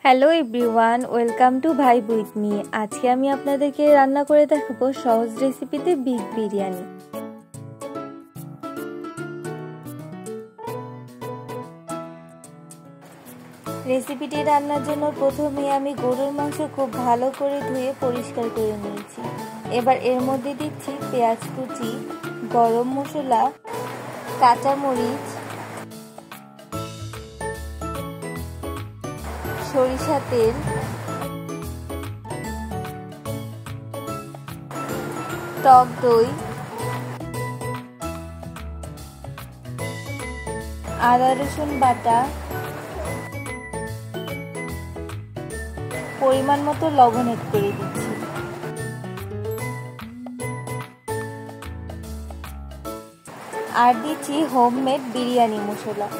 Hello everyone, welcome to vibe with me. আজকে আমি আপনাদেরকে রান্না করে দেখাবো সহজ রেসিপিতে বিফ বিরিয়ানি। রেসিপিটি রান্নার জন্য প্রথমে আমি গরুর মাংস খুব ভালো করে ধুয়ে পরিষ্কার করে নিয়েছি। এবার এর মধ্যে দিচ্ছি পেঁয়াজ কুচি, গরম মশলা, কাঁচামরিচ, সরিষা তেল, টক দই, আদা রসুন বাটা, পরিমাণ মতো লবণ এড করে দিচ্ছি। আর দিচ্ছি হোমমেড বিরিয়ানি মশলা।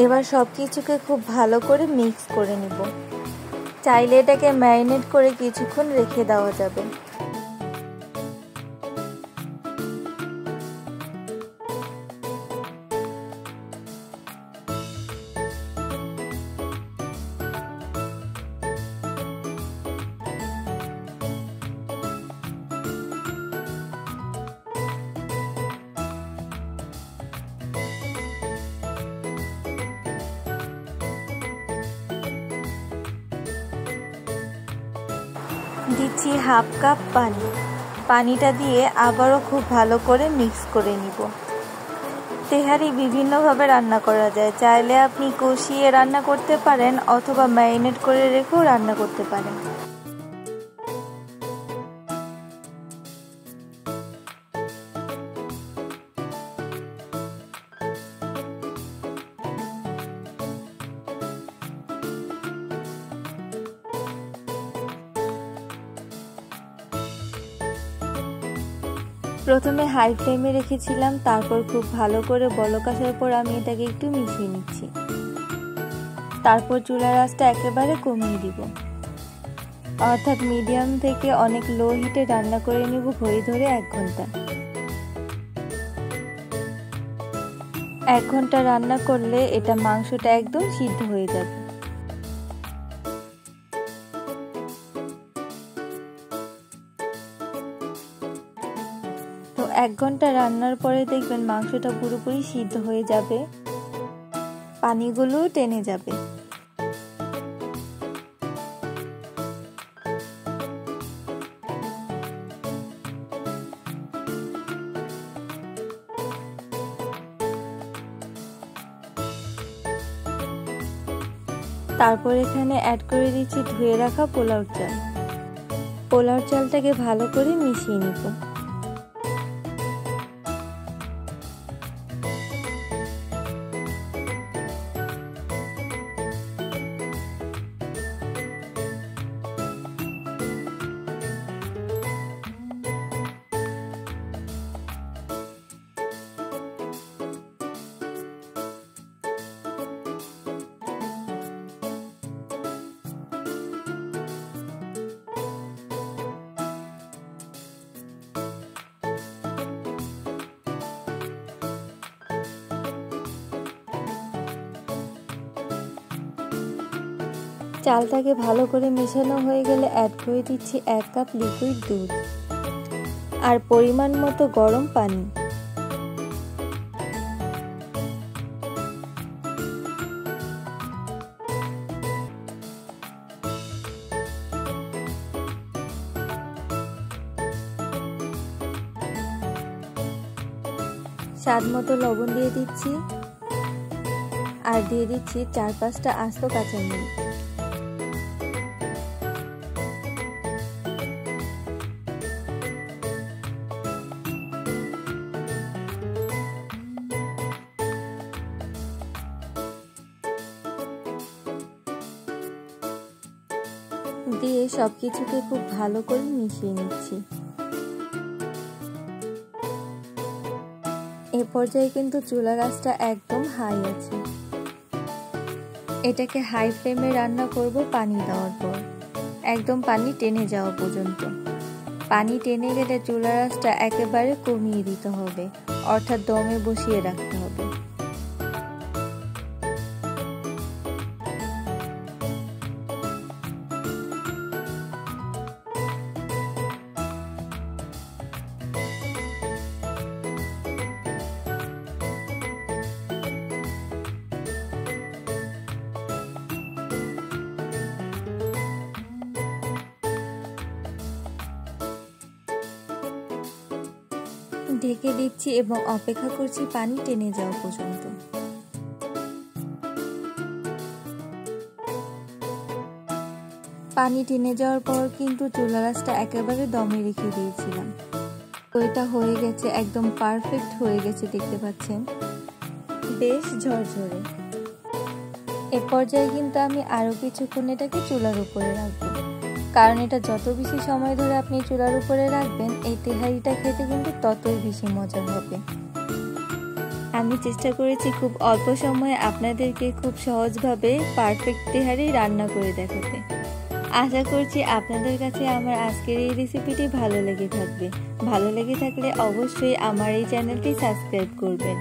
এবার সব কিছুকে খুব ভালো করে মিক্স করে নিব। চাইলে এটাকে ম্যারিনেট করে কিছুক্ষণ রেখে দেওয়া যাবে। দিচ্ছি হাফ কাপ পানি। পানিটা দিয়ে আবারও খুব ভালো করে মিক্স করে নিব। তেহারি বিভিন্নভাবে রান্না করা যায়। চাইলে আপনি কষিয়ে রান্না করতে পারেন অথবা ম্যারিনেট করে রেখেও রান্না করতে পারেন। প্রথমে হাই ফ্লেমে রেখেছিলাম, তারপর খুব ভালো করে বলক আসার পর আমি এটাকে একটু মিশিয়ে নিচ্ছি। তারপর চুলার আঁচটা একেবারে কমিয়ে দিব, অর্থাৎ মিডিয়াম থেকে অনেক লো হিটে রান্না করে নিব ঘড়ি ধরে 1 ঘন্টা। 1 ঘন্টা রান্না করলে এটা মাংসটা একদম সিদ্ধ হয়ে যাবে। তো 1 ঘন্টা রান্নার পরে দেখবেন মাংসটা পুরোপুরি সিদ্ধ হয়ে যাবে, পানিগুলো টেনে যাবে। তারপর এখানে অ্যাড করে দিচ্ছি ধুয়ে রাখা পোলাও চাল। পোলাও চালটাকে ভালো করে মিশিয়ে নিব। চালটাকে ভালো করে মেশানো হয়ে গেলে অ্যাড করে দিচ্ছি 1 কাপ লিকুইড দুধ আর পরিমাণ মতো গরম পানি। স্বাদ মতো লবণ দিয়ে দিচ্ছি আর দিয়ে দিচ্ছি 4-5টা আস্ত কাঁচামরিচ। দিয়ে সবকিছুকে খুব ভালো করে মিশিয়ে নিচ্ছি। এ পর্যায়ে কিন্তু চুলার আঁচটা একদম হাই আছে। এটাকে হাই ফ্লেমে রান্না করব পানি দেওয়ার পর, একদম পানি টেনে যাওয়া পর্যন্ত। পানি টেনে গেলে চুলার আঁচটা একেবারে কমিয়ে দিতে হবে, অর্থাৎ দমে বসিয়ে রাখতে হবে। ঢেকে দিচ্ছি এবং অপেক্ষা করছি পানি টেনে যাওয়া পর্যন্ত। পানি টেনে যাওয়ার পর কিন্তু চুলার আঁচটা একেবারে দমে রেখে দিয়েছিলাম। তো এটা হয়ে গেছে, একদম পারফেক্ট হয়ে গেছে, দেখতে পাচ্ছেন বেশ ঝরঝরে। এ পর্যায়ে কিন্তু আমি আরো কিছুক্ষণ এটাকে চুলার উপরে রাখবো, কারণ এটা যত বেশি সময় ধরে আপনি চুলার উপরে রাখবেন এই তেহারিটা খেতে কিন্তু ততই বেশি মজার হবে। আমি চেষ্টা করেছি খুব অল্প সময়ে আপনাদেরকে খুব সহজভাবে পারফেক্ট তেহারি রান্না করে দেখাতে। আশা করছি আপনাদের কাছে আমার আজকের এই রেসিপিটি ভালো লেগে থাকবে। ভালো লেগে থাকলে অবশ্যই আমার এই চ্যানেলটি সাবস্ক্রাইব করবেন।